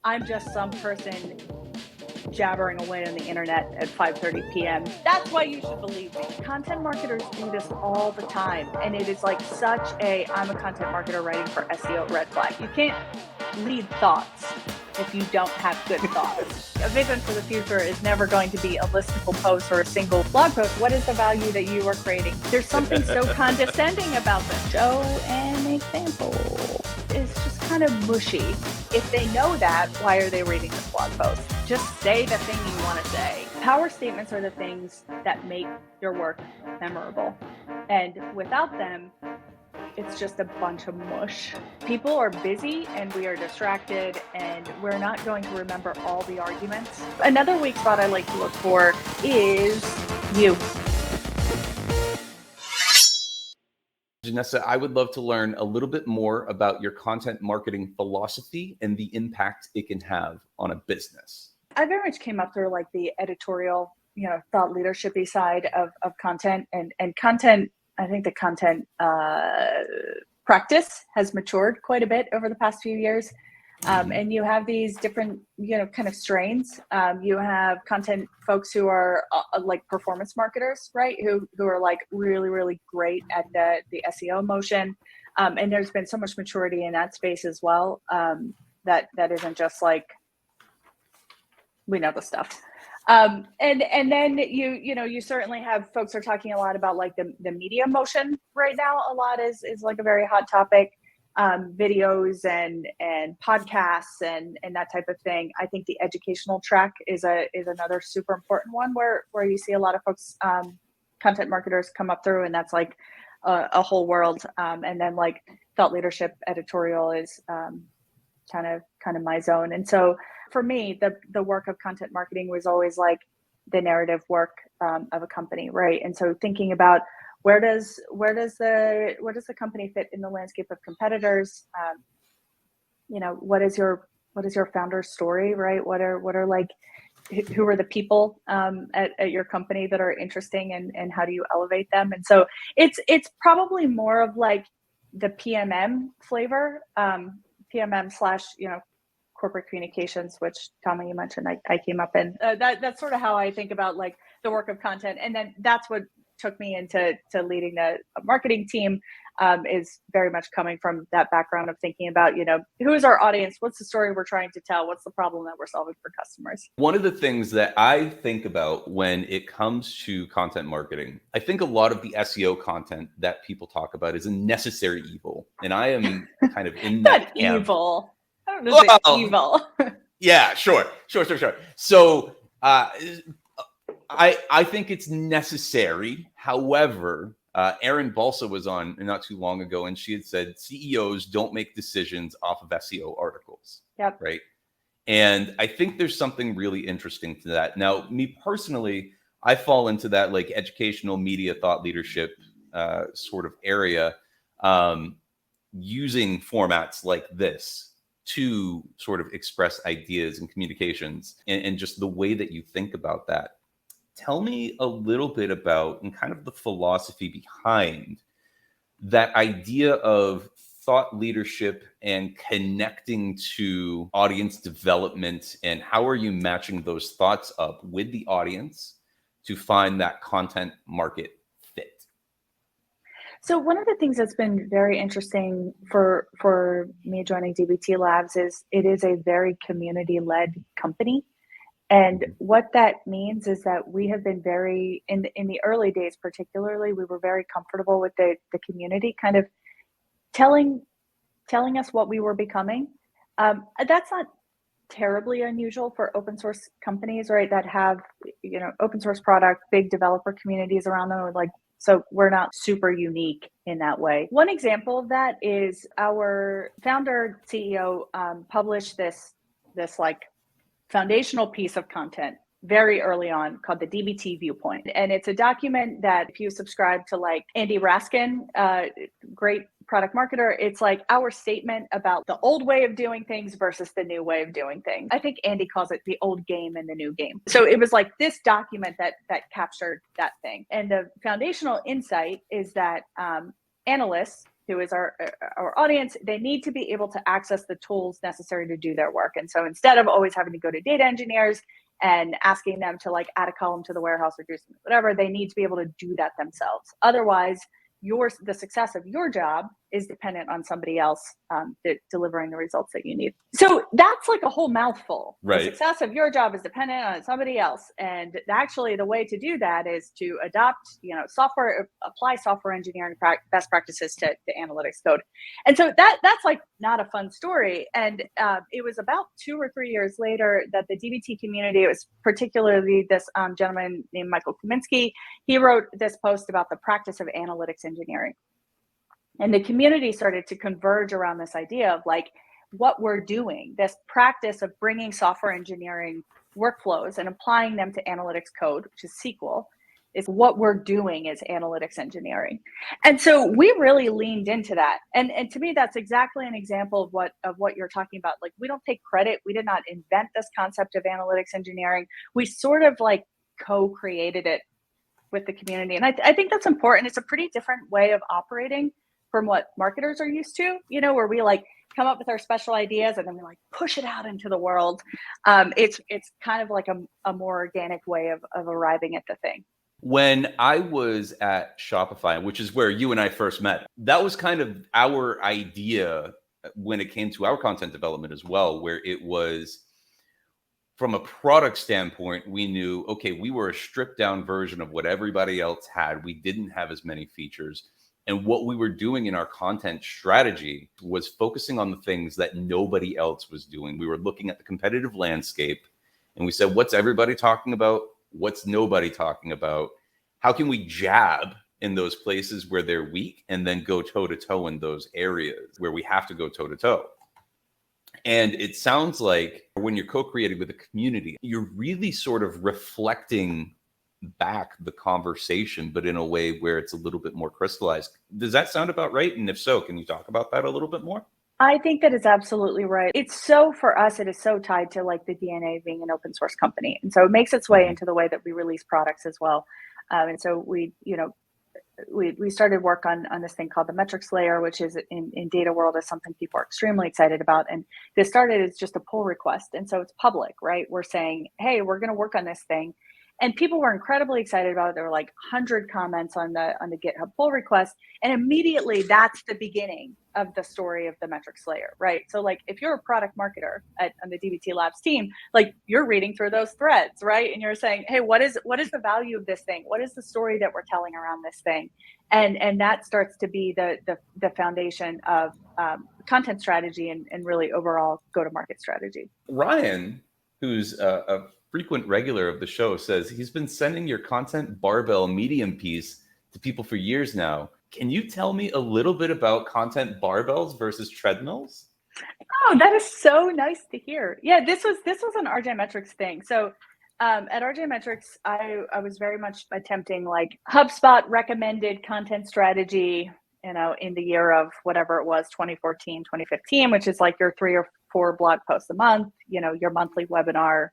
I'm just some person jabbering away on the internet at 5:30 p.m. That's why you should believe me. Content marketers do this all the time. And it is like such a, I'm a content marketer writing for SEO red flag. You can't lead thoughts if you don't have good thoughts. A vision for the future is never going to be a listicle post or a single blog post. What is the value that you are creating? There's something so condescending about this. Show an example. It's just kind of mushy. If they know that, why are they reading this blog post? Just say the thing you want to say. Power statements are the things that make your work memorable. And without them, it's just a bunch of mush. People are busy and we are distracted and we're not going to remember all the arguments. Another weak spot I like to look for is you. Janessa, I would love to learn a little bit more about your content marketing philosophy and the impact it can have on a business. I very much came up through like the editorial, thought leadership-y side of content and content. I think the content practice has matured quite a bit over the past few years. And you have these different, kind of strains. You have content folks who are like performance marketers, right? Who are like really, really great at the SEO motion. And there's been so much maturity in that space as well. That isn't just like, we know the stuff. And then you certainly have folks are talking a lot about like the media motion right now. A lot is like a very hot topic. Videos and podcasts and that type of thing. I think the educational track is another super important one where you see a lot of folks, content marketers come up through, and that's like a whole world. And then like thought leadership editorial is kind of my zone. And so for me, the work of content marketing was always like the narrative work of a company, right? And so thinking about where does the company fit in the landscape of competitors? What is your founder's story, right? What are like, who are the people at your company that are interesting, and how do you elevate them? And so it's probably more of like the PMM flavor, PMM / corporate communications, which Tommy, you mentioned I came up in. That's sort of how I think about like the work of content. And then that's what took me into leading a marketing team, is very much coming from that background of thinking about, who is our audience? What's the story we're trying to tell? What's the problem that we're solving for customers? One of the things that I think about when it comes to content marketing, I think a lot of the SEO content that people talk about is a necessary evil. And I am kind of in that camp. Evil. I don't know if it's evil. Yeah, sure. So I think it's necessary. However, Erin Balsa was on not too long ago, and she had said CEOs don't make decisions off of SEO articles. Yep. Right. And I think there's something really interesting to that. Now, me personally, I fall into that like educational media thought leadership sort of area, using formats like this to sort of express ideas and communications and just the way that you think about that. Tell me a little bit about and kind of the philosophy behind that idea of thought leadership and connecting to audience development, and how are you matching those thoughts up with the audience to find that content market fit? So one of the things that's been very interesting for me joining DBT Labs is it is a very community-led company. And what that means is that we have been very, in the early days particularly, we were very comfortable with the community kind of telling us what we were becoming. That's not terribly unusual for open source companies, right? That have, open source product, big developer communities around them. So we're not super unique in that way. One example of that is our founder CEO published this like foundational piece of content very early on called the DBT Viewpoint. And it's a document that if you subscribe to like Andy Raskin, great product marketer, it's like our statement about the old way of doing things versus the new way of doing things. I think Andy calls it the old game and the new game. So it was like this document that captured that thing. And the foundational insight is that analysts who is our audience, they need to be able to access the tools necessary to do their work. And so instead of always having to go to data engineers and asking them to like add a column to the warehouse or do something, whatever, they need to be able to do that themselves. Otherwise, the success of your job is dependent on somebody else delivering the results that you need. So that's like a whole mouthful. Right. The success of your job is dependent on somebody else. And actually the way to do that is to adopt, apply software engineering best practices to analytics code. And so that's like not a fun story. And it was about 2 or 3 years later that the DBT community, it was particularly this gentleman named Michael Kaminsky, he wrote this post about the practice of analytics engineering. And the community started to converge around this idea of like what we're doing, this practice of bringing software engineering workflows and applying them to analytics code, which is SQL, is what we're doing is analytics engineering. And so we really leaned into that. And to me, that's exactly an example of what you're talking about. Like, we don't take credit. We did not invent this concept of analytics engineering. We sort of like co-created it with the community. And I think that's important. It's a pretty different way of operating from what marketers are used to, where we like come up with our special ideas and then we like push it out into the world. It's kind of like a more organic way of arriving at the thing. When I was at Shopify, which is where you and I first met, that was kind of our idea when it came to our content development as well, where it was from a product standpoint, we knew, okay, we were a stripped down version of what everybody else had. We didn't have as many features. And what we were doing in our content strategy was focusing on the things that nobody else was doing. We were looking at the competitive landscape and we said, what's everybody talking about? What's nobody talking about? How can we jab in those places where they're weak and then go toe to toe in those areas where we have to go toe to toe? And it sounds like when you're co-creating with a community, you're really sort of reflecting back the conversation, but in a way where it's a little bit more crystallized. Does that sound about right? And if so, can you talk about that a little bit more? I think that is absolutely right. It's so, for us, it is so tied to like the DNA of being an open source company. And so it makes its way into the way that we release products as well. And so we started work on this thing called the metrics layer, which is in data world is something people are extremely excited about. And this started as just a pull request. And so it's public, right? We're saying, hey, we're going to work on this thing. And people were incredibly excited about it. There were like 100 comments on the GitHub pull request. And immediately that's the beginning of the story of the metrics layer, right? So like if you're a product marketer on the DBT Labs team, like you're reading through those threads, right? And you're saying, hey, what is the value of this thing? What is the story that we're telling around this thing? And that starts to be the foundation of content strategy and really overall go-to-market strategy. Ryan, who's a frequent regular of the show, says he's been sending your content barbell medium piece to people for years now. Can you tell me a little bit about content barbells versus treadmills? Oh, that is so nice to hear. Yeah, this was an RJ Metrics thing. So at RJ Metrics, I was very much attempting like HubSpot recommended content strategy, in the year of whatever it was, 2014, 2015, which is like your 3 or 4 blog posts a month, your monthly webinar.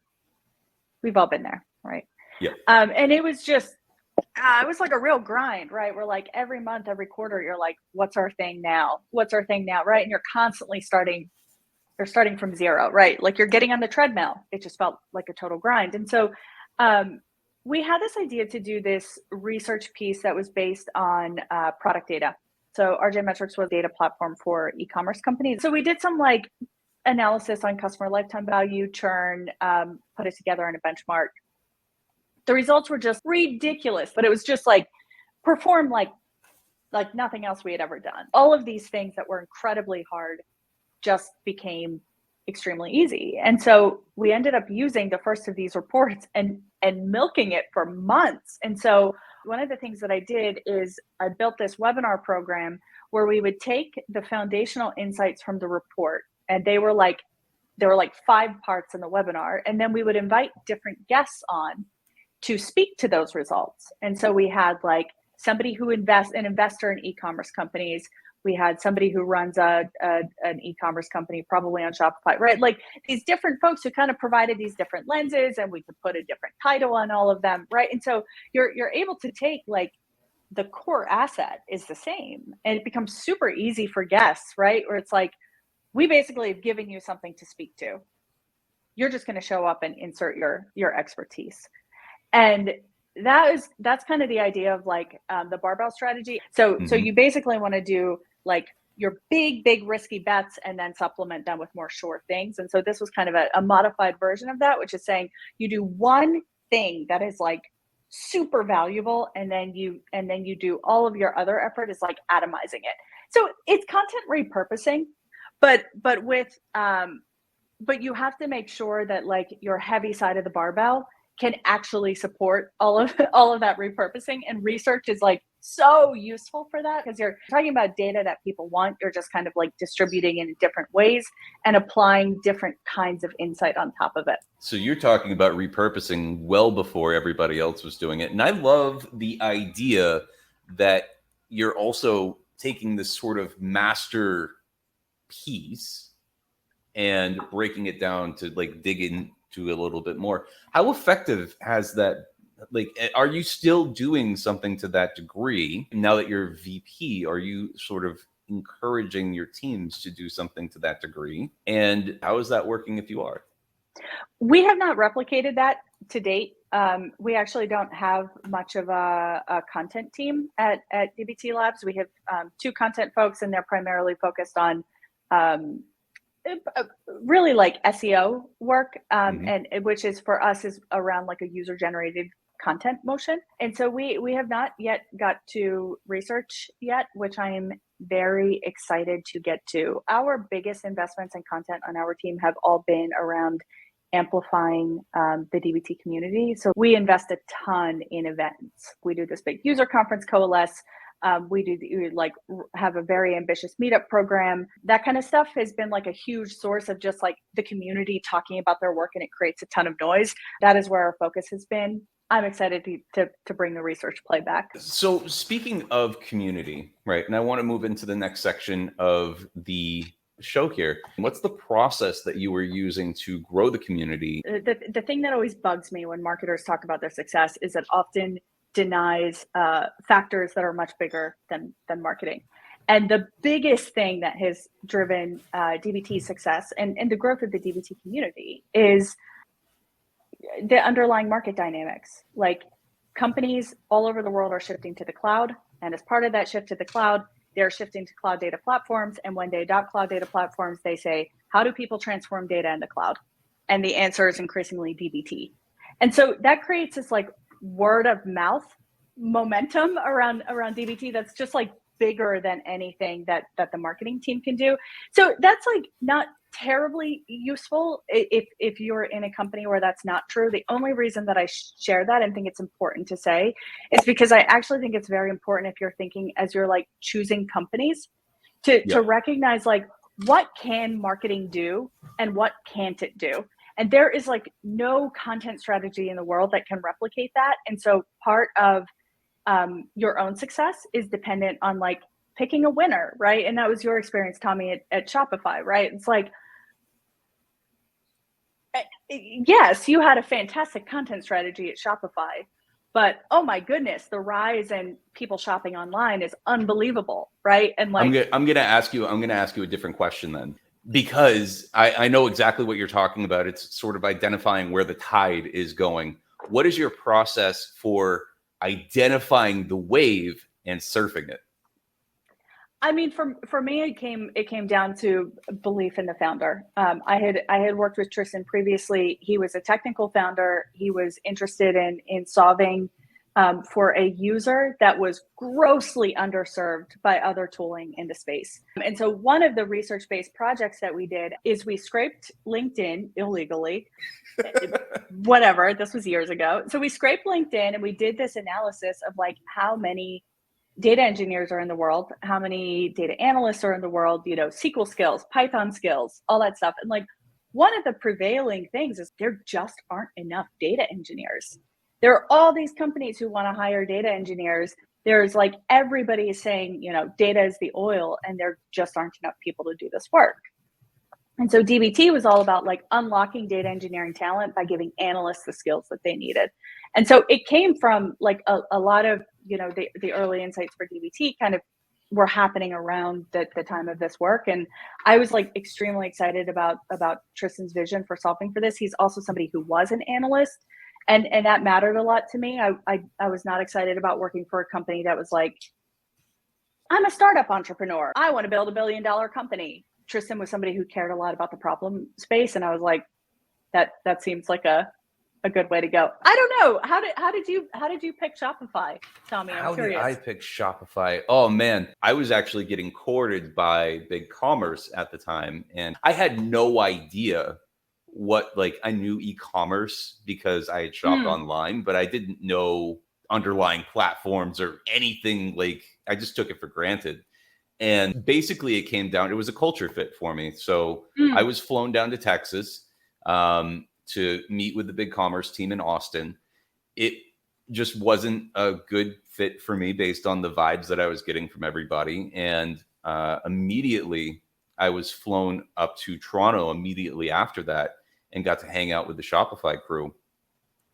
We've all been there, right? Yeah. And it was just, it was like a real grind, right? We're like every month, every quarter, you're like, what's our thing now? What's our thing now, right? And you're constantly starting from zero, right? Like you're getting on the treadmill. It just felt like a total grind. And so we had this idea to do this research piece that was based on product data. So RJ Metrics was a data platform for e-commerce companies. So we did some like analysis on customer lifetime value, churn, put it together in a benchmark. The results were just ridiculous, but it was just like performed like nothing else we had ever done. All of these things that were incredibly hard just became extremely easy. And so we ended up using the first of these reports and milking it for months. And so one of the things that I did is I built this webinar program where we would take the foundational insights from the report, and there were like 5 parts in the webinar. And then we would invite different guests on to speak to those results. And so we had like somebody who an investor in e-commerce companies. We had somebody who runs an e-commerce company, probably on Shopify, right? Like these different folks who kind of provided these different lenses, and we could put a different title on all of them, right? And so you're able to take like the core asset is the same. And it becomes super easy for guests, right? Where it's like, we basically have given you something to speak to. You're just going to show up and insert your expertise. And that's kind of the idea of like the barbell strategy. So you basically want to do like your big risky bets and then supplement them with more sure things. And so this was kind of a modified version of that, which is saying you do one thing that is like super valuable, and then you do all of your other effort is like atomizing it. So it's content repurposing, but you have to make sure that like your heavy side of the barbell can actually support all of that repurposing. And research is like so useful for that, because you're talking about data that people want. You're just kind of like distributing in different ways and applying different kinds of insight on top of it. So you're talking about repurposing well before everybody else was doing it. And I love the idea that you're also taking this sort of master piece and breaking it down to like dig into a little bit more. How effective has that, like, are you still doing something to that degree now that you're VP? Are you sort of encouraging your teams to do something to that degree? And how is that working if you are? We have not replicated that to date. We actually don't have much of a content team at DBT Labs. We have 2 content folks, and they're primarily focused on really like SEO work, and which is for us is around like a user generated content motion. And so we have not yet got to research yet, which I am very excited to get to. Our biggest investments in content on our team have all been around amplifying the DBT community. So we invest a ton in events. We do this big user conference coalesce. We have a very ambitious meetup program. That kind of stuff has been like a huge source of just like the community talking about their work, and it creates a ton of noise. That is where our focus has been. I'm excited to bring the research play back. So speaking of community, right, and I want to move into the next section of the show here. What's the process that you were using to grow the community? The thing that always bugs me when marketers talk about their success is it often denies factors that are much bigger than marketing. And the biggest thing that has driven DBT's success and the growth of the DBT community is the underlying market dynamics. Like, companies all over the world are shifting to the cloud. And as part of that shift to the cloud, they're shifting to cloud data platforms. And when they adopt cloud data platforms, they say, how do people transform data in the cloud? And the answer is increasingly DBT. And so that creates this like word of mouth momentum around DBT that's just like bigger than anything that the marketing team can do. So that's like not terribly useful if you're in a company where that's not true. The only reason that I share that and think it's important to say is because I actually think it's very important if you're thinking as you're like choosing companies to recognize like what can marketing do and what can't it do. And there is like no content strategy in the world that can replicate that. And so part of your own success is dependent on like picking a winner, right? And that was your experience, Tommy, at Shopify, right? It's like, yes, you had a fantastic content strategy at Shopify, but oh my goodness, the rise in people shopping online is unbelievable, right? And like, I'm gonna ask you a different question then, because I know exactly what you're talking about. It's sort of identifying where the tide is going. What is your process for identifying the wave and surfing it? I mean, for me, it came down to belief in the founder. I had worked with Tristan previously. He was a technical founder. He was interested in solving for a user that was grossly underserved by other tooling in the space. And so one of the research-based projects that we did is we scraped LinkedIn illegally. Whatever, this was years ago. So we scraped LinkedIn and we did this analysis of like how many data engineers are in the world, how many data analysts are in the world, SQL skills, Python skills, all that stuff. And like one of the prevailing things is there just aren't enough data engineers. There are all these companies who want to hire data engineers. There's like everybody is saying, data is the oil, and there just aren't enough people to do this work. And so DBT was all about like unlocking data engineering talent by giving analysts the skills that they needed. And so it came from like a lot of, the early insights for DBT kind of were happening around the time of this work. And I was like extremely excited about Tristan's vision for solving for this. He's also somebody who was an analyst, and that mattered a lot to me. I was not excited about working for a company that was like, I'm a startup entrepreneur, I want to build $1 billion company. Tristan was somebody who cared a lot about the problem space, and I was like, that seems like a good way to go. I don't know. How did you pick Shopify, Tommy? I'm curious. How did I pick Shopify? Oh man, I was actually getting courted by big commerce at the time, and I had no idea what, like, I knew e-commerce because I had shopped online, but I didn't know underlying platforms or anything. Like, I just took it for granted. And basically it came down, it was a culture fit for me. So I was flown down to Texas to meet with the big commerce team in Austin. It just wasn't a good fit for me based on the vibes that I was getting from everybody. And immediately I was flown up to Toronto immediately after that and got to hang out with the Shopify crew.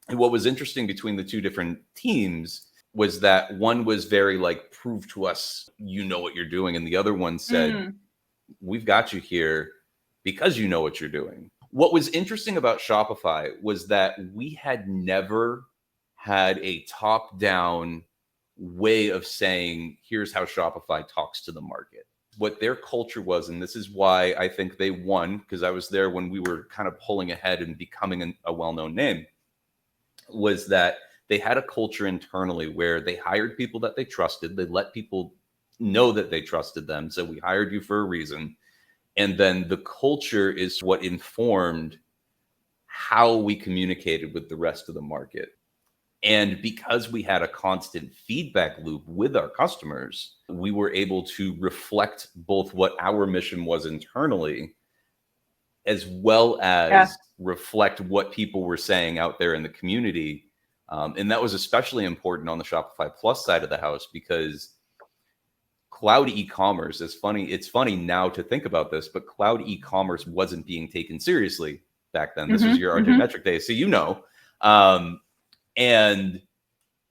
And what was interesting between the two different teams was that one was very like, prove to us you know what you're doing, and the other one said, we've got you here because you know what you're doing. What was interesting about Shopify was that we had never had a top-down way of saying, here's how Shopify talks to the market. What their culture was, and this is why I think they won, because I was there when we were kind of pulling ahead and becoming a well-known name, was that they had a culture internally where they hired people that they trusted. They let people know that they trusted them. So we hired you for a reason. And then the culture is what informed how we communicated with the rest of the market. And because we had a constant feedback loop with our customers, we were able to reflect both what our mission was internally, as well as reflect what people were saying out there in the community. And that was especially important on the Shopify Plus side of the house, because cloud e-commerce is funny. It's funny now to think about this, but cloud e-commerce wasn't being taken seriously back then. This was your RJ Metric days. So, and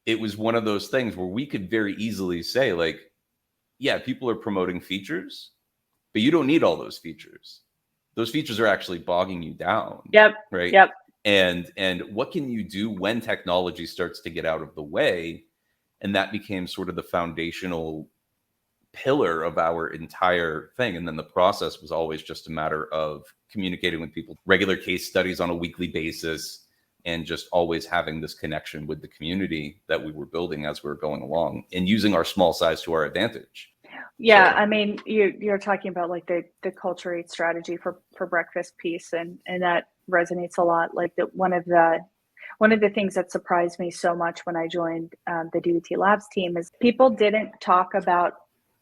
it was one of those things where we could very easily say, like, yeah, people are promoting features, but you don't need all those features. Those features are actually bogging you down. Yep. Right. Yep. And what can you do when technology starts to get out of the way? And that became sort of the foundational pillar of our entire thing. And then the process was always just a matter of communicating with people, regular case studies on a weekly basis, and just always having this connection with the community that we were building as we were going along, and using our small size to our advantage. Yeah, so, I mean, you're talking about like the culture eat strategy for breakfast piece, and that resonates a lot. Like one of the things that surprised me so much when I joined the DBT Labs team is people didn't talk about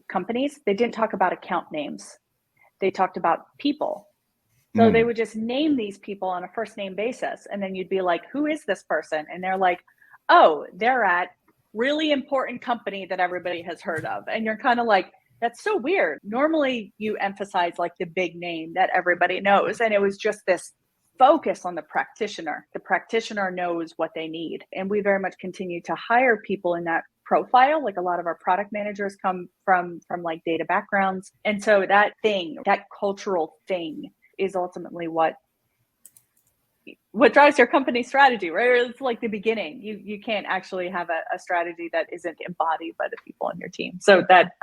companies. They didn't talk about account names. They talked about people. So they would just name these people on a first name basis. And then you'd be like, who is this person? And they're like, oh, they're at really important company that everybody has heard of. And you're kind of like, that's so weird. Normally you emphasize like the big name that everybody knows. And it was just this focus on the practitioner. The practitioner knows what they need. And we very much continue to hire people in that profile. Like a lot of our product managers come from like data backgrounds. And so that cultural thing is ultimately what drives your company strategy, right? It's like the beginning. You can't actually have a strategy that isn't embodied by the people on your team. So that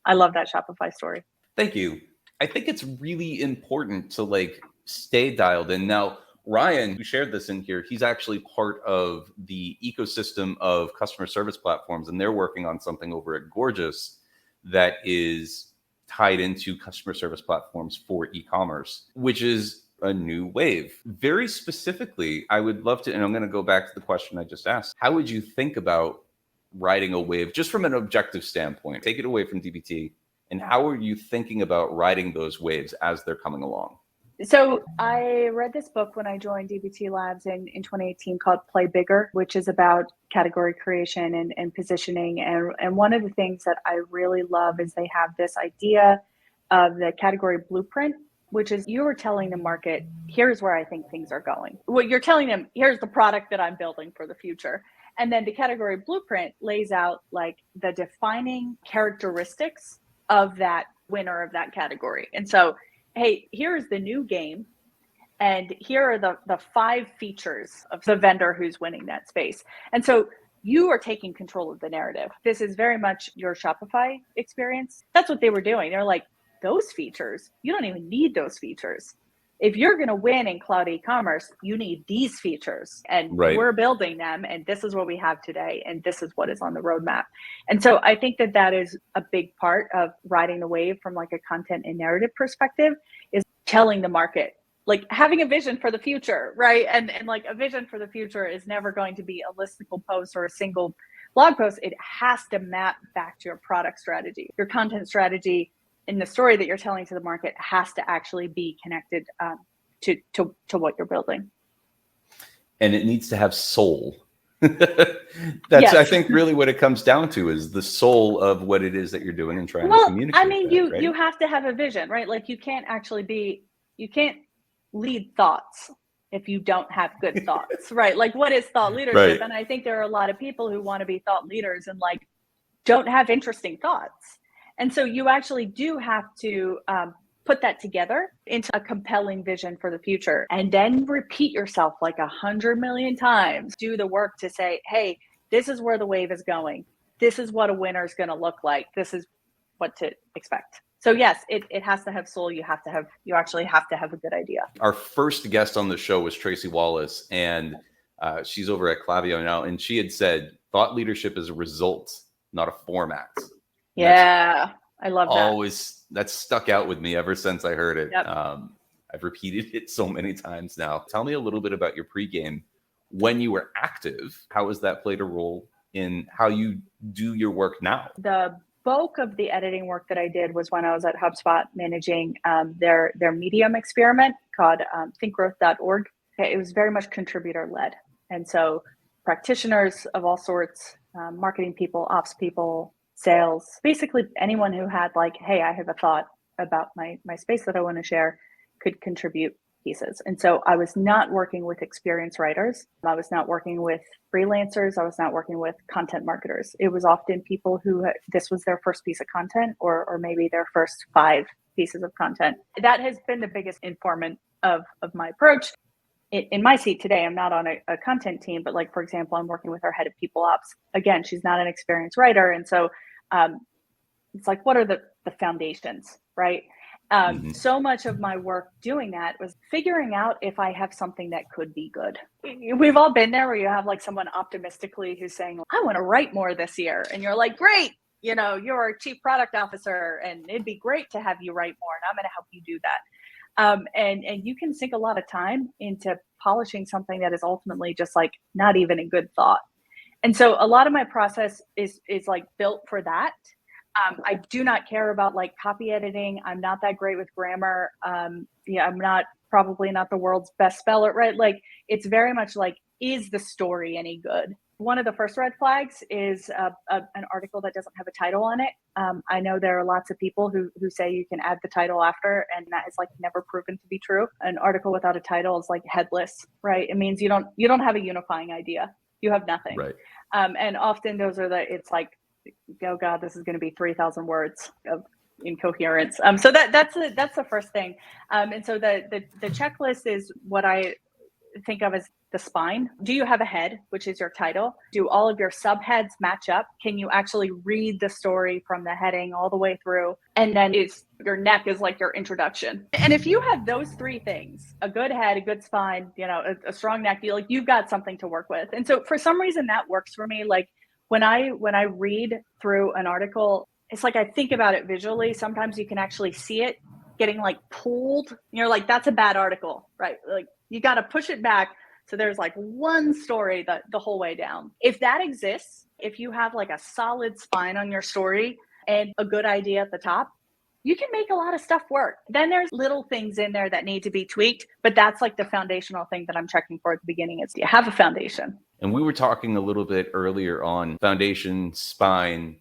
I love that Shopify story. Thank you. I think it's really important to like stay dialed in. Now, Ryan, who shared this in here, he's actually part of the ecosystem of customer service platforms, and they're working on something over at Gorgeous that is tied into customer service platforms for e-commerce, which is a new wave. Very specifically, I would love to, and I'm going to go back to the question I just asked. How would you think about riding a wave just from an objective standpoint? Take it away from DBT. And how are you thinking about riding those waves as they're coming along? So I read this book when I joined DBT Labs in 2018 called Play Bigger, which is about category creation and positioning. And one of the things that I really love is they have this idea of the category blueprint. which is you are telling the market, here's where I think things are going. Well, you're telling them, here's the product that I'm building for the future. And then the category blueprint lays out like the defining characteristics of that winner of that category. And so, hey, here's the new game. And here are the 5 features of the vendor who's winning that space. And so you are taking control of the narrative. This is very much your Shopify experience. That's what they were doing. They're like, those features, you don't even need those features. If you're going to win in cloud e-commerce, you need these features, and we're building them, and this is what we have today, and this is what is on the roadmap. And so I think that that is a big part of riding the wave from like a content and narrative perspective, is telling the market, like having a vision for the future, right? And like a vision for the future is never going to be a listicle post or a single blog post. It has to map back to your product strategy, your content strategy, and the story that you're telling to the market has to actually be connected to what you're building. And it needs to have soul. That's, I think, really what it comes down to, is the soul of what it is that you're doing and trying to communicate. I mean, you have to have a vision, right? Like you can't lead thoughts if you don't have good thoughts, right? Like what is thought leadership? Right. And I think there are a lot of people who want to be thought leaders and like don't have interesting thoughts. And so you actually do have to put that together into a compelling vision for the future, and then repeat yourself like 100 million times. Do the work to say, hey, this is where the wave is going. This is what a winner is going to look like. This is what to expect. So yes, it has to have soul. You actually have to have a good idea. Our first guest on the show was Tracy Wallace, and she's over at Klaviyo now. And she had said, thought leadership is a result, not a format. Yeah, I love that. That's stuck out with me ever since I heard it. Yep. I've repeated it so many times now. Tell me a little bit about your pregame when you were active. How has that played a role in how you do your work now? The bulk of the editing work that I did was when I was at HubSpot managing their Medium experiment called thinkgrowth.org. It was very much contributor led. And so practitioners of all sorts, marketing people, ops people, sales, basically anyone who had like, hey, I have a thought about my space that I want to share, could contribute pieces. And so I was not working with experienced writers. I was not working with freelancers. I was not working with content marketers. It was often people who this was their first piece of content, or maybe their first 5 pieces of content. That has been the biggest informant of my approach. In my seat today, I'm not on a content team, but like, for example, I'm working with our head of people ops. Again, she's not an experienced writer. And so it's like, what are the foundations, right? So much of my work doing that was figuring out if I have something that could be good. We've all been there where you have like someone optimistically who's saying, I want to write more this year. And you're like, great, you're a chief product officer and it'd be great to have you write more and I'm going to help you do that. And you can sink a lot of time into polishing something that is ultimately just like not even a good thought. And so a lot of my process is like built for that. I do not care about like copy editing. I'm not that great with grammar. I'm probably not the world's best speller, right? Like it's very much like, is the story any good? One of the first red flags is an article that doesn't have a title on it. I know there are lots of people who say you can add the title after, and that is like never proven to be true. An article without a title is like headless, right? It means you don't have a unifying idea. You have nothing. Right. And often it's like, oh God, this is going to be 3,000 words of incoherence. So that's the first thing. And so the checklist is what I think of as the spine. Do you have a head, which is your title? Do all of your subheads match up? Can you actually read the story from the heading all the way through? And then your neck is like your introduction. And if you have those 3 things, a good head, a good spine, a strong neck, you've got something to work with. And so for some reason that works for me. Like when I read through an article, it's like I think about it visually. Sometimes you can actually see it getting like pulled. You're like, that's a bad article, right? Like you got to push it back. So there's like one story the whole way down. If that exists, if you have like a solid spine on your story and a good idea at the top, you can make a lot of stuff work. Then there's little things in there that need to be tweaked, but that's like the foundational thing that I'm checking for at the beginning is, do you have a foundation? And we were talking a little bit earlier on foundation, spine,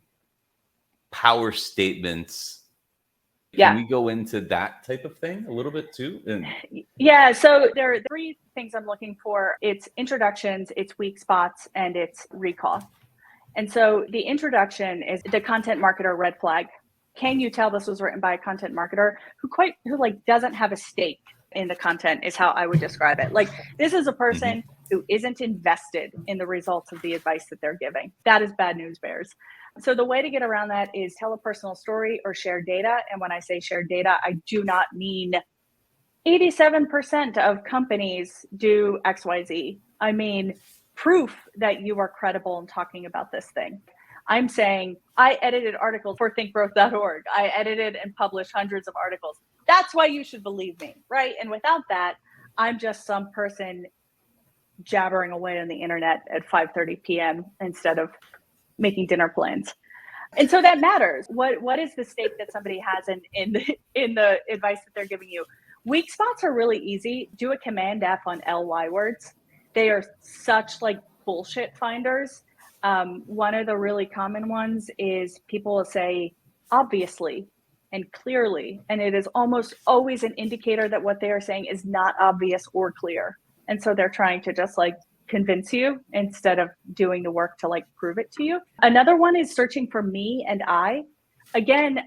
power statements. Can Yeah. we go into that type of thing a little bit too? And Yeah. So there are three things I'm looking for. It's introductions, it's weak spots, and it's recall. And so the introduction is the content marketer red flag. Can you tell this was written by a content marketer who like doesn't have a stake in the content is how I would describe it. Like this is a person who isn't invested in the results of the advice that they're giving. That is bad news bears. So the way to get around that is tell a personal story or share data. And when I say share data, I do not mean 87% of companies do XYZ. I mean, proof that you are credible in talking about this thing. I'm saying I edited articles for thinkgrowth.org. I edited and published hundreds of articles. That's why you should believe me, right? And without that, I'm just some person jabbering away on the internet at 5:30 p.m. instead of making dinner plans. And so that matters. What is the stake that somebody has in the advice that they're giving you? Weak spots are really easy. Do a Command F on LY words. They are such like bullshit finders. One of the really common ones is people will say obviously and clearly, and it is almost always an indicator that what they are saying is not obvious or clear. And so they're trying to just like convince you instead of doing the work to like prove it to you. Another one is searching for me and I. Again,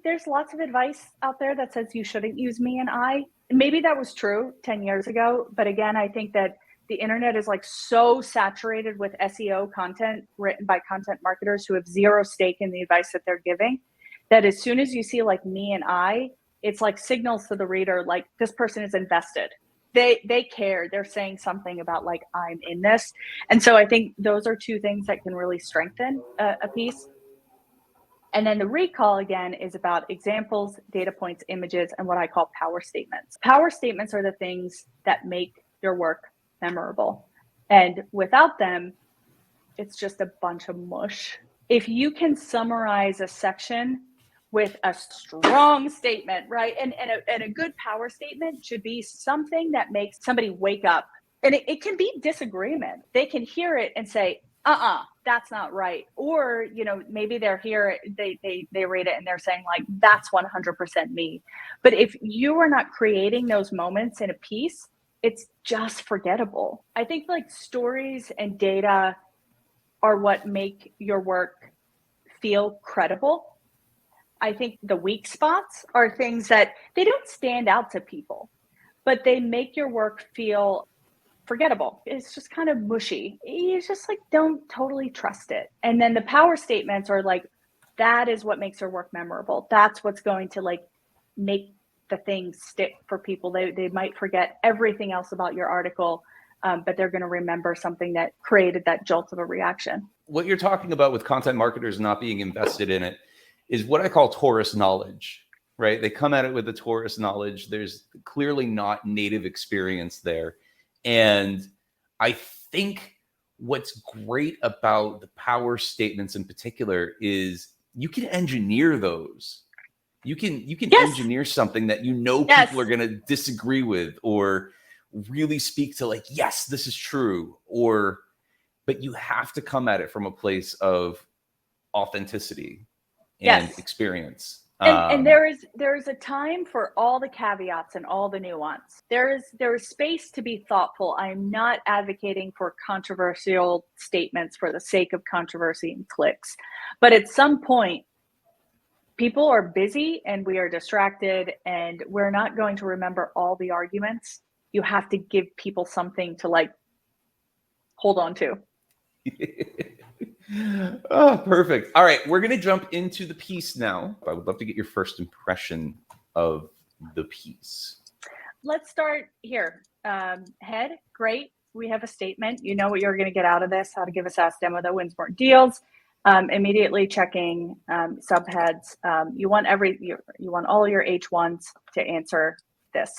there's lots of advice out there that says you shouldn't use me and I. Maybe that was true 10 years ago, but again, I think that the internet is like so saturated with SEO content written by content marketers who have zero stake in the advice that they're giving, that as soon as you see like me and I, it's like signals to the reader like this person is invested. They care. They're saying something about like I'm in this. And so I think those are two things that can really strengthen a piece. And then the recall again is about examples, data points, images, and what I call power statements. Power statements are the things that make your work memorable. And without them, it's just a bunch of mush. If you can summarize a section with a strong statement, right? And a good power statement should be something that makes somebody wake up. And it can be disagreement. They can hear it and say, that's not right. Or, maybe they're here, they read it and they're saying like, that's 100% me. But if you are not creating those moments in a piece, it's just forgettable. I think like stories and data are what make your work feel credible. I think the weak spots are things that they don't stand out to people, but they make your work feel forgettable. It's just kind of mushy. You just like don't totally trust it. And then the power statements are like, that is what makes your work memorable. That's what's going to like make the thing stick for people. They might forget everything else about your article, but they're going to remember something that created that jolt of a reaction. What you're talking about with content marketers not being invested in it is what I call tourist knowledge, right? They come at it with the tourist knowledge. There's clearly not native experience there. And I think what's great about the power statements in particular is you can engineer those. You can engineer something that people are going to disagree with or really speak to like, yes, this is true. But you have to come at it from a place of authenticity and experience. And there is a time for all the caveats and all the nuance. There is space to be thoughtful. I'm not advocating for controversial statements for the sake of controversy and clicks. But at some point, people are busy and we are distracted and we're not going to remember all the arguments. You have to give people something to like hold on to. Oh, perfect. All right, we're going to jump into the piece now. I would love to get your first impression of the piece. Let's start here. Head, great. We have a statement. You know what you're going to get out of this, how to give a SaaS demo that wins more deals. Immediately checking subheads. You want all your H1s to answer this.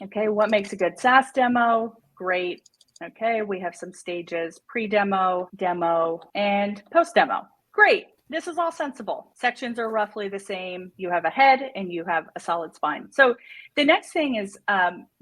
Okay, what makes a good SaaS demo? Great. Okay, we have some stages: pre-demo, demo, and post-demo. Great. This is all sensible. Sections are roughly the same. You have a head and you have a solid spine. So the next thing is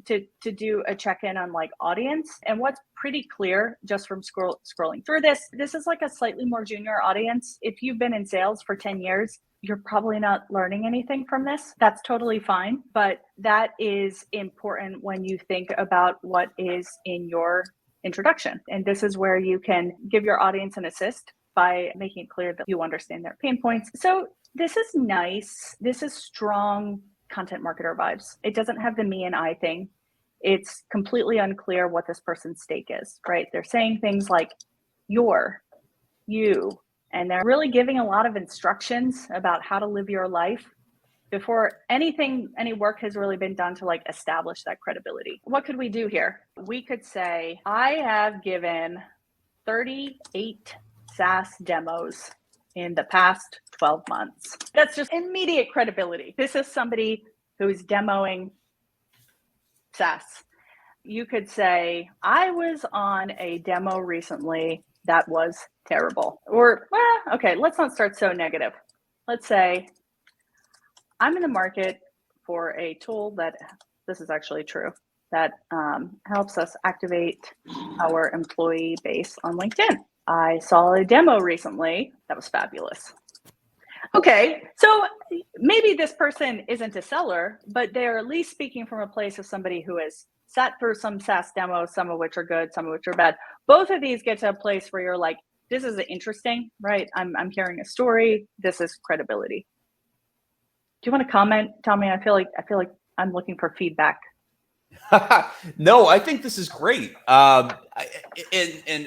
to do a check-in on like audience. And what's pretty clear just from scrolling through this is like a slightly more junior audience. If you've been in sales for 10 years, you're probably not learning anything from this. That's totally fine. But that is important when you think about what is in your introduction. And this is where you can give your audience an assist by making it clear that you understand their pain points. So this is nice. This is strong content marketer vibes. It doesn't have the me and I thing. It's completely unclear what this person's stake is, right? They're saying things like your, you, and they're really giving a lot of instructions about how to live your life before any work has really been done to like establish that credibility. What could we do here? We could say, I have given 38 SaaS demos in the past 12 months. That's just immediate credibility. This is somebody who's demoing SaaS. You could say, I was on a demo recently that was terrible. Or, okay, let's not start so negative. Let's say, I'm in the market for a tool that, this is actually true, that helps us activate our employee base on LinkedIn. I saw a demo recently that was fabulous. Okay, so maybe this person isn't a seller, but they're at least speaking from a place of somebody who has sat through some SaaS demos, some of which are good, some of which are bad. Both of these get to a place where you're like, this is interesting, right? I'm hearing a story. This is credibility. Do you want to comment, Tommy? I feel like I'm looking for feedback. No, I think this is great. And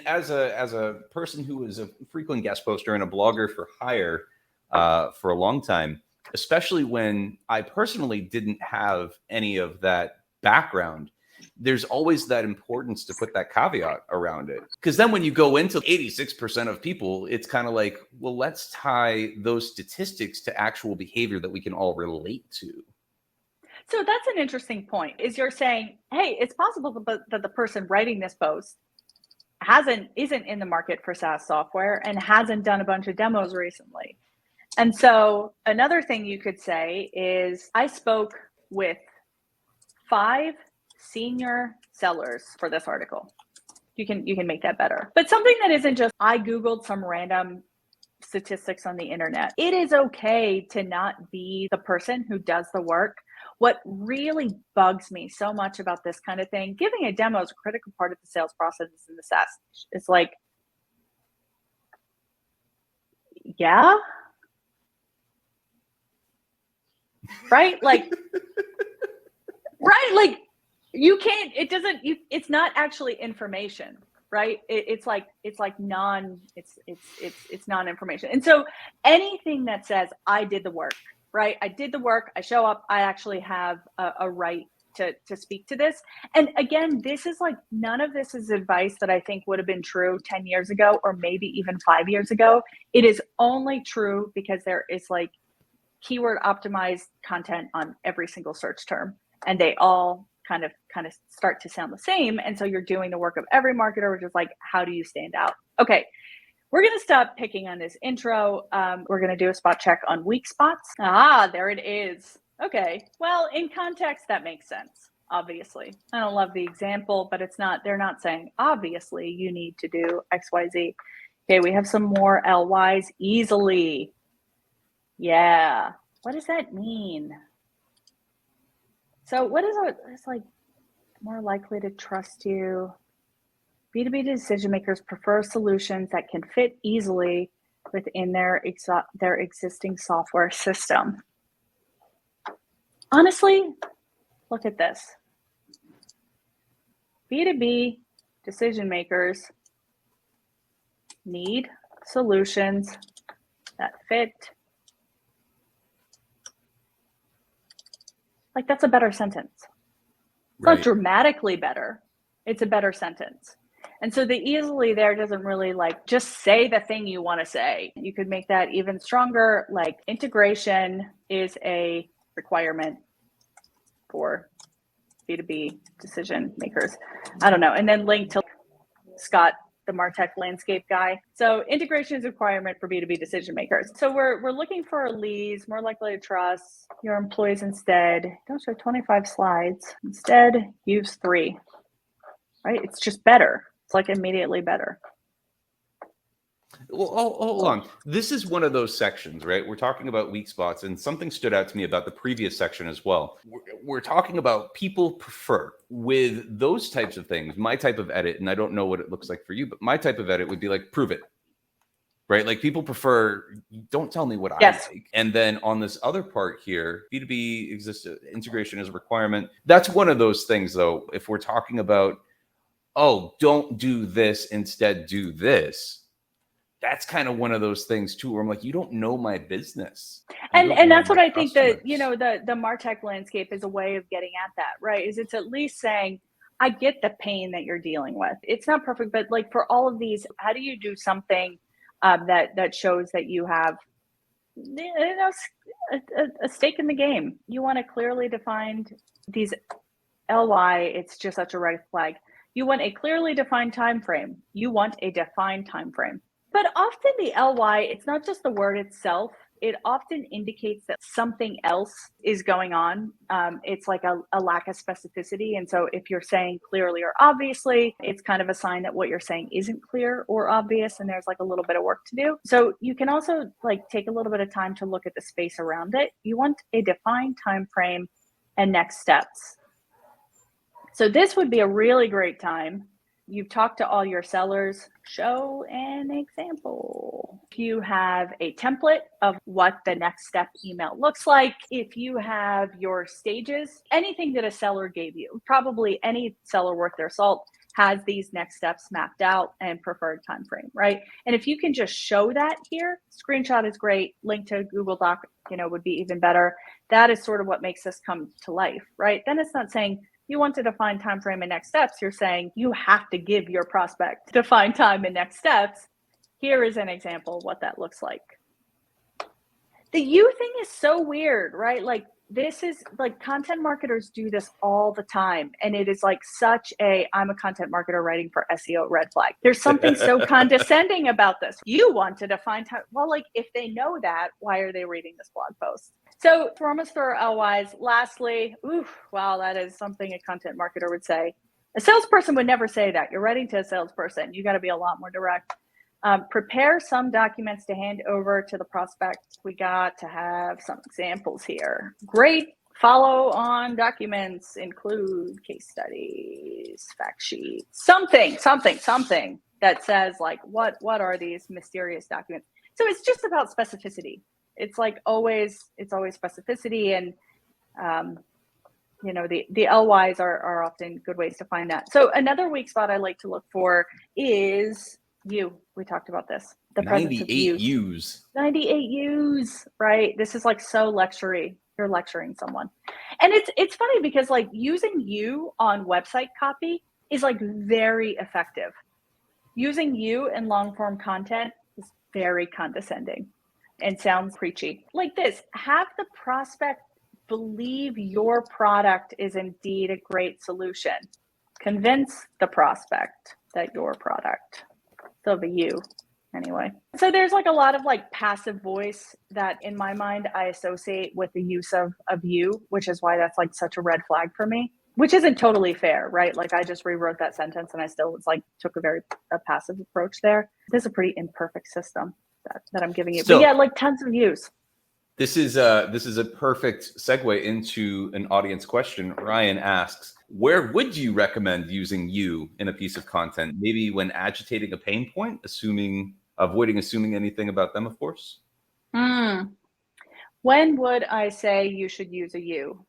as a person who is a frequent guest poster and a blogger for hire for a long time, especially when I personally didn't have any of that background, there's always that importance to put that caveat around it. Because then when you go into 86% of people, it's kind of like, well, let's tie those statistics to actual behavior that we can all relate to. So that's an interesting point, is you're saying, hey, it's possible that the person writing this post isn't in the market for SaaS software and hasn't done a bunch of demos recently. And so another thing you could say is, I spoke with 5 senior sellers for this article. You can make that better. But something that isn't just, I Googled some random statistics on the internet. It is okay to not be the person who does the work. What really bugs me so much about this kind of thing, giving a demo is a critical part of the sales process in the SaaS. It's like, yeah, right? Like, right? Like, you can't. It doesn't. It's not actually information, right? It's non-information. And so anything that says I did the work. Right? I did the work, I show up, I actually have a right to speak to this. And again, this is like, none of this is advice that I think would have been true 10 years ago, or maybe even 5 years ago. It is only true because there is like keyword optimized content on every single search term, and they all kind of start to sound the same. And so you're doing the work of every marketer, which is like, how do you stand out? Okay. We're going to stop picking on this intro. We're going to do a spot check on weak spots. There it is. Okay. Well, in context, that makes sense. Obviously. I don't love the example, but they're not saying, obviously, you need to do X, Y, Z. Okay. We have some more LYs. Easily. Yeah. What does that mean? So what is it? It's like, more likely to trust you. B2B decision makers prefer solutions that can fit easily within their existing software system. Honestly, look at this. B2B decision makers need solutions that fit. Like, that's a better sentence. It's Right. not dramatically better. It's a better sentence. And so the easily there doesn't really like just say the thing you want to say. You could make that even stronger. Like, integration is a requirement for B2B decision makers. I don't know. And then link to Scott the MarTech landscape guy. So integration is a requirement for B2B decision makers. So we're looking for leads, more likely to trust your employees instead. Don't show 25 slides. Instead, use 3, right? It's just better. It's like immediately better. Well, hold on. This is one of those sections, right? We're talking about weak spots, and something stood out to me about the previous section as well. We're talking about people prefer with those types of things. My type of edit, and I don't know what it looks like for you, but my type of edit would be like, prove it, right? Like people prefer, don't tell me what I like. And then on this other part here, B2B exists, integration is a requirement. That's one of those things, though. If we're talking about, oh, don't do this, instead do this. That's kind of one of those things too, where I'm like, you don't know my business. And that's what I think that, the MarTech landscape is a way of getting at that, right? Is it's at least saying, I get the pain that you're dealing with. It's not perfect, but like for all of these, how do you do something that shows that you have a stake in the game? You want to clearly define these LY, it's just such a red flag. You want a clearly defined time frame. You want a defined time frame. But often the LY, it's not just the word itself. It often indicates that something else is going on. It's like a lack of specificity. And so if you're saying clearly or obviously, it's kind of a sign that what you're saying isn't clear or obvious, and there's like a little bit of work to do. So you can also like take a little bit of time to look at the space around it. You want a defined time frame and next steps. So this would be a really great time. You've talked to all your sellers, show an example. If you have a template of what the next step email looks like, if you have your stages, anything that a seller gave you, probably any seller worth their salt has these next steps mapped out and preferred time frame, right? And if you can just show that here, screenshot is great, link to Google Doc, would be even better. That is sort of what makes this come to life, right? Then it's not saying, you want to define time frame and next steps. You're saying you have to give your prospect defined time and next steps. Here is an example of what that looks like. The you thing is so weird, right? Like this is like content marketers do this all the time. And it is like such I'm a content marketer writing for SEO red flag. There's something so condescending about this. You want to define time. Well, like if they know that, why are they reading this blog post? So performance for LYs. Lastly, wow, that is something a content marketer would say. A salesperson would never say that. You're writing to a salesperson. You got to be a lot more direct. Prepare some documents to hand over to the prospect. We got to have some examples here. Great follow-on documents include case studies, fact sheets, something that says like, what are these mysterious documents? So it's just about specificity. It's like it's always specificity, and the LYs are often good ways to find that. So another weak spot I like to look for is you. We talked about this. The 98 U's. 98 U's, right? This is like so lectury. You're lecturing someone. And it's funny because like using you on website copy is like very effective. Using you in long form content is very condescending and sounds preachy. Like this, have the prospect believe your product is indeed a great solution. Convince the prospect that your product, so the you anyway. So there's like a lot of like passive voice that in my mind I associate with the use of you, which is why that's like such a red flag for me, which isn't totally fair, right? Like I just rewrote that sentence and I still was like took a passive approach there. This is a pretty imperfect system that I'm giving you. But yeah, like tons of views. This is a perfect segue into an audience question. Ryan asks, where would you recommend using you in a piece of content? Maybe when agitating a pain point, avoiding assuming anything about them, of course. When would I say you should use a you?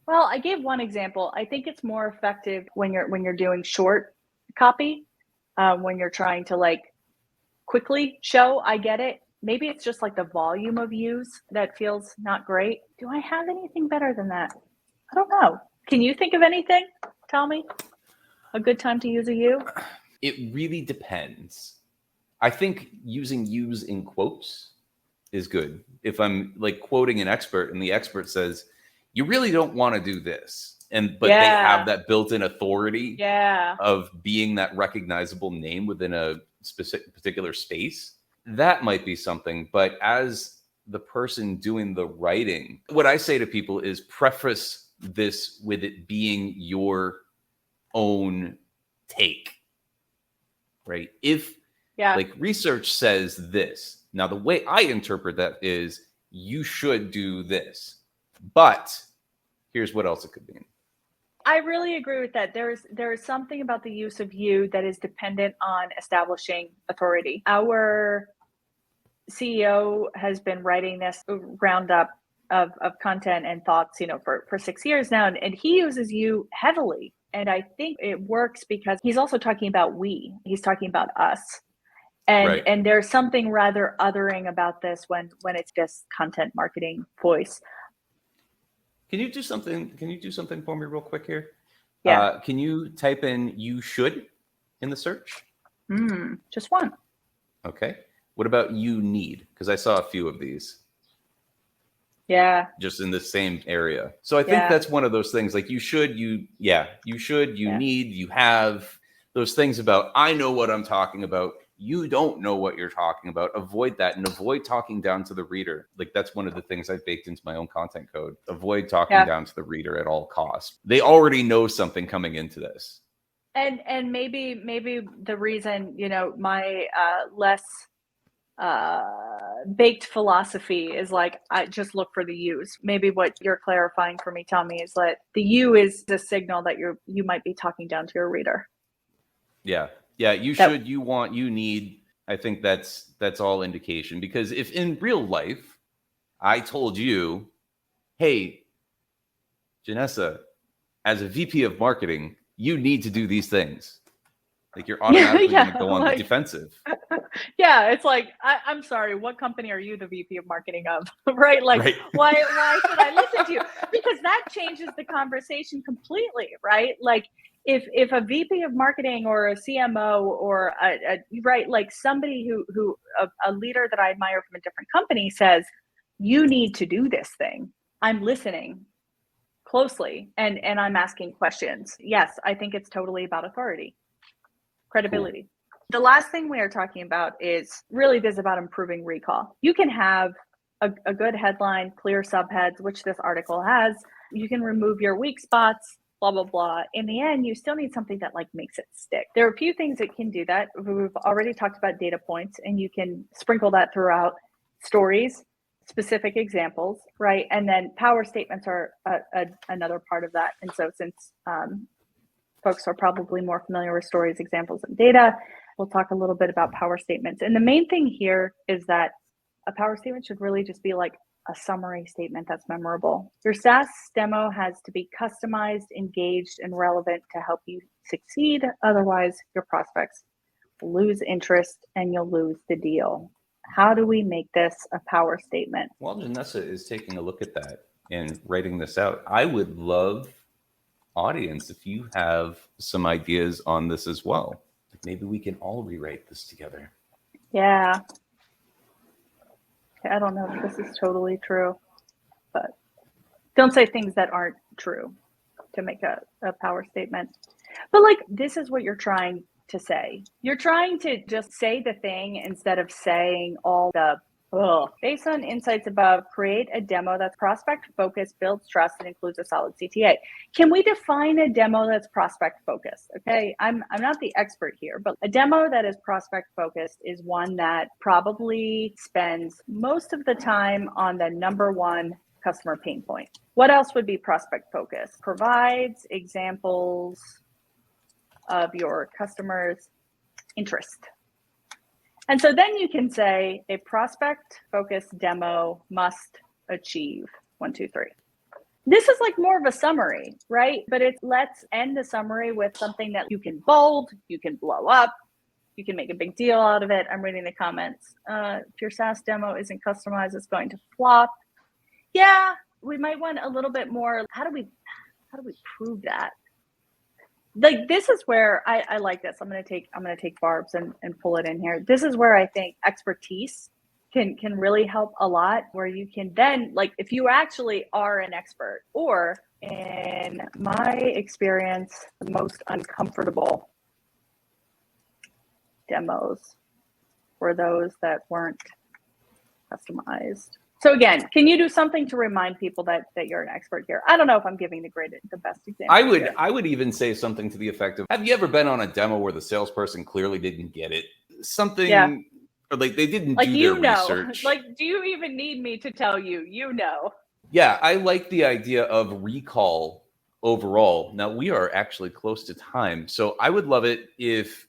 Well, I gave one example. I think it's more effective when you're doing short copy, when you're trying to like quickly show I get it. Maybe it's just like the volume of views that feels not great. Do I have anything better than that? I don't know. Can you think of anything? Tell me. A good time to use a you? It really depends. I think using yous in quotes is good. If I'm like quoting an expert and the expert says, you really don't want to do this, but they have Yeah. that built-in authority Yeah. of being that recognizable name within a specific particular space. That might be something. But as the person doing the writing, what I say to people is preface this with it being your own take, right? If Yeah. like research says this, now the way I interpret that is you should do this, but here's what else it could mean. I really agree with that. There is something about the use of you that is dependent on establishing authority. Our CEO has been writing this roundup of content and thoughts, for 6 years now, and he uses you heavily. And I think it works because he's also talking about we. He's talking about us. Right. And there's something rather othering about this when it's just content marketing voice. Can you do something for me real quick here? Yeah. Can you type in "you should" in the search? Just one. Okay. What about "you need"? Because I saw a few of these. Yeah. Just in the same area. So I think that's one of those things like you should, you need, you have those things about, I know what I'm talking about. You don't know what you're talking about. Avoid that and avoid talking down to the reader. Like that's one of the things I've baked into my own content code. Avoid talking down to the reader at all costs. They already know something coming into this. And maybe the reason, my less baked philosophy is like, I just look for the U's. Maybe what you're clarifying for me, Tommy, is that the U is the signal that you might be talking down to your reader. Yeah. You should, you want, you need. I think that's all indication, because if in real life I told you, hey, Jannesa, as a VP of marketing, you need to do these things, like you're automatically going to go on the defensive. Yeah, it's like, I'm sorry, what company are you the VP of marketing of? Right? Like, right. Why should I listen to you? Because that changes the conversation completely, right? Like, if a VP of marketing or a CMO or like somebody who a leader that I admire from a different company says, you need to do this thing, I'm listening closely and I'm asking questions. Yes, I think it's totally about authority, credibility. Cool. The last thing we are talking about is really this about improving recall. You can have a good headline, clear subheads, which this article has. You can remove your weak spots, blah, blah, blah. In the end, you still need something that like makes it stick. There are a few things that can do that. We've already talked about data points, and you can sprinkle that throughout stories, specific examples, right? And then power statements are another part of that. And so since folks are probably more familiar with stories, examples, and data, we'll talk a little bit about power statements. And the main thing here is that a power statement should really just be like a summary statement that's memorable. Your SaaS demo has to be customized, engaged, and relevant to help you succeed. Otherwise, your prospects will lose interest and you'll lose the deal. How do we make this a power statement? While Jannesa is taking a look at that and writing this out, I would love, audience, if you have some ideas on this as well. Maybe we can all rewrite this together. Yeah. I don't know if this is totally true, but don't say things that aren't true to make a power statement. But like, this is what you're trying to say. You're trying to just say the thing instead of saying all the, based on insights above, create a demo that's prospect focused, builds trust, and includes a solid CTA. Can we define a demo that's prospect focused? Okay, I'm not the expert here, but a demo that is prospect focused is one that probably spends most of the time on the number one customer pain point. What else would be prospect focused? Provides examples of your customers' interest. And so then you can say a prospect focused demo must achieve 1, 2, 3. This is like more of a summary, right? But let's end the summary with something that you can bold, you can blow up, you can make a big deal out of it. I'm reading the comments. If your SaaS demo isn't customized, it's going to flop. Yeah, we might want a little bit more. How do we prove that? Like, this is where I like this. I'm gonna take Barbs and pull it in here. This is where I think expertise can really help a lot, where you can then, like, if you actually are an expert, or in my experience, the most uncomfortable demos were those that weren't customized. So again, can you do something to remind people that you're an expert here? I don't know if I'm giving the best example. I would even say something to the effect of, have you ever been on a demo where the salesperson clearly didn't get it? Something, yeah. Or like they didn't like, do their research. Like, do you even need me to tell you? You know. Yeah, I like the idea of recall overall. Now we are actually close to time, so I would love it if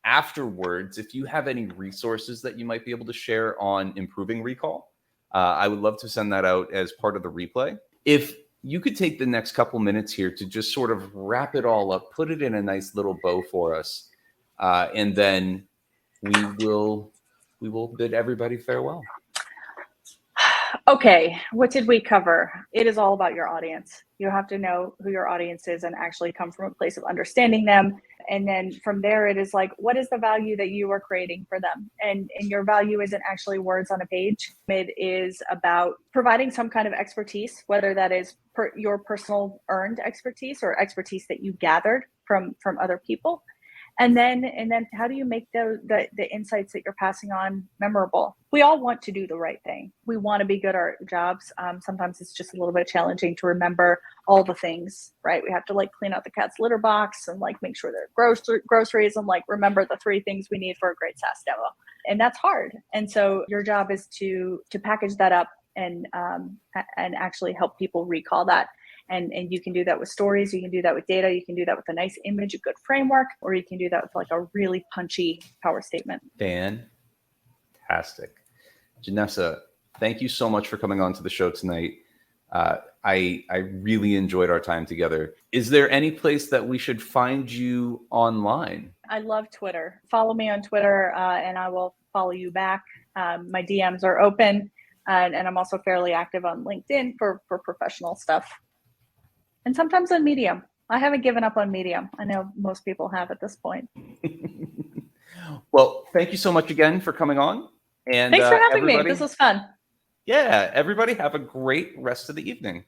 afterwards, if you have any resources that you might be able to share on improving recall, I would love to send that out as part of the replay. If you could take the next couple minutes here to just sort of wrap it all up, put it in a nice little bow for us, and then we will bid everybody farewell. Okay, what did we cover? It is all about your audience. You have to know who your audience is and actually come from a place of understanding them. And then from there, it is like, what is the value that you are creating for them? And your value isn't actually words on a page. It is about providing some kind of expertise, whether that is your personal earned expertise or expertise that you gathered from other people. And then how do you make the insights that you're passing on memorable? We all want to do the right thing. We want to be good at our jobs. Sometimes it's just a little bit challenging to remember all the things, right? We have to like clean out the cat's litter box and like make sure there are groceries and like remember the 3 things we need for a great SaaS demo. And that's hard. And so your job is to package that up and actually help people recall that. And you can do that with stories, you can do that with data, you can do that with a nice image, a good framework, or you can do that with like a really punchy power statement. Fantastic. Jannessa, thank you so much for coming on to the show tonight. I really enjoyed our time together. Is there any place that we should find you online? I love Twitter. Follow me on Twitter and I will follow you back. My DMs are open and I'm also fairly active on LinkedIn for professional stuff. And sometimes on Medium. I haven't given up on Medium. I know most people have at this point. Well, thank you so much again for coming on. And thanks for having me. This was fun. Yeah, everybody have a great rest of the evening.